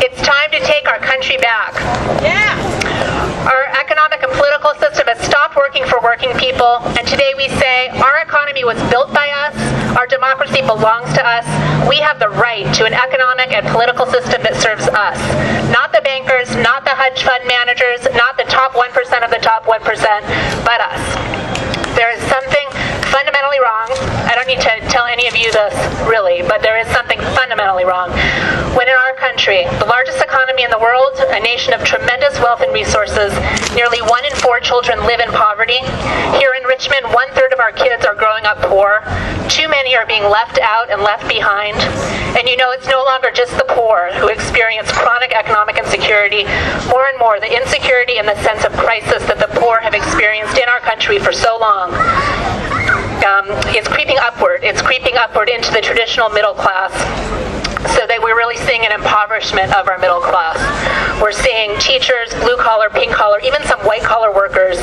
It's time to take our country back. Yeah. Our economic and political system has stopped working for working people, and today we say our economy was built by us, our democracy belongs to us, we have the right to an economic and political system that serves us. Not the bankers, not the hedge fund managers, not the top 1% of the top 1%, but us. There is something fundamentally wrong. I don't need to tell any of you this, really, but there is something fundamentally wrong when in our country, the largest economy in the world, a nation of tremendous wealth and resources, nearly 1 in 4 children live in poverty. Here in Richmond, 1/3 of our kids are growing up poor. Too many are being left out and left behind. And you know, it's no longer just the poor who experience chronic economic insecurity. More and more, the insecurity and the sense of crisis that the poor have experienced in our country for so long is creeping upward. It's creeping upward into the traditional middle class, so that we're really seeing an impoverishment of our middle class. We're seeing teachers, blue-collar, pink-collar, even some white-collar workers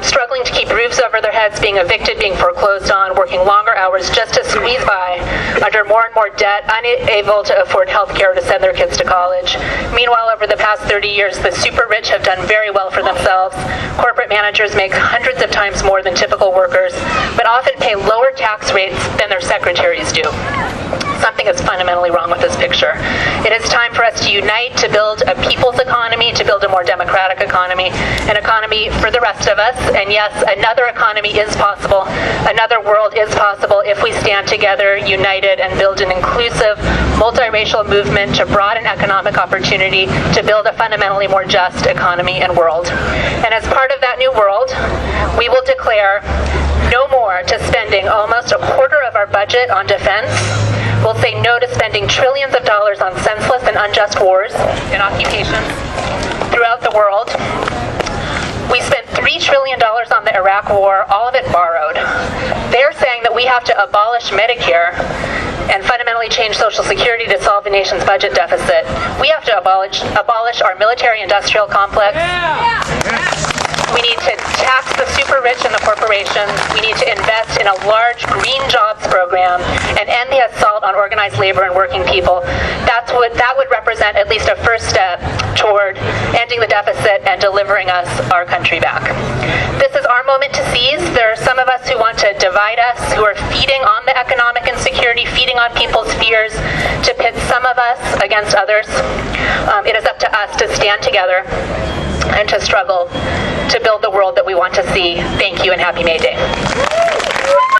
struggling to keep roofs over their heads, being evicted, being foreclosed on, working longer hours just to squeeze by under more and more debt, unable to afford health care to send their kids to college. Meanwhile, over the past 30 years, the super rich have done very well for themselves. Corporate managers make hundreds of times more than typical workers, but often pay lower tax rates than their secretaries do. Something is fundamentally wrong with this picture. It is time for us to unite to build a people's economy, to build a more democratic economy, an economy for the rest of us. And yes, another economy is possible. Another world is possible if we stand together, united, and build an inclusive, multiracial movement to broaden economic opportunity, to build a fundamentally more just economy and world. And as part of that new world, we will declare no more to spending almost a quarter of our budget on defense. We'll say no to spending trillions of dollars on senseless and unjust wars and occupations throughout the world. We spent $3 trillion on the Iraq War, all of it borrowed. They're saying that we have to abolish Medicare and fundamentally change Social Security to solve the nation's budget deficit. We have to abolish our military-industrial complex. We need to tax the super rich and the corporations. We need to invest in a large green jobs program and end the assault on organized labor and working people. That would represent at least a first step toward ending the deficit and delivering us our country back. This is our moment to seize. There are some of us who want to divide us, who are feeding on the economic insecurity, feeding on people's fears, to pit some of us against others. It is up to us to stand together and to struggle to build the world that we want to see. Thank you and happy May Day.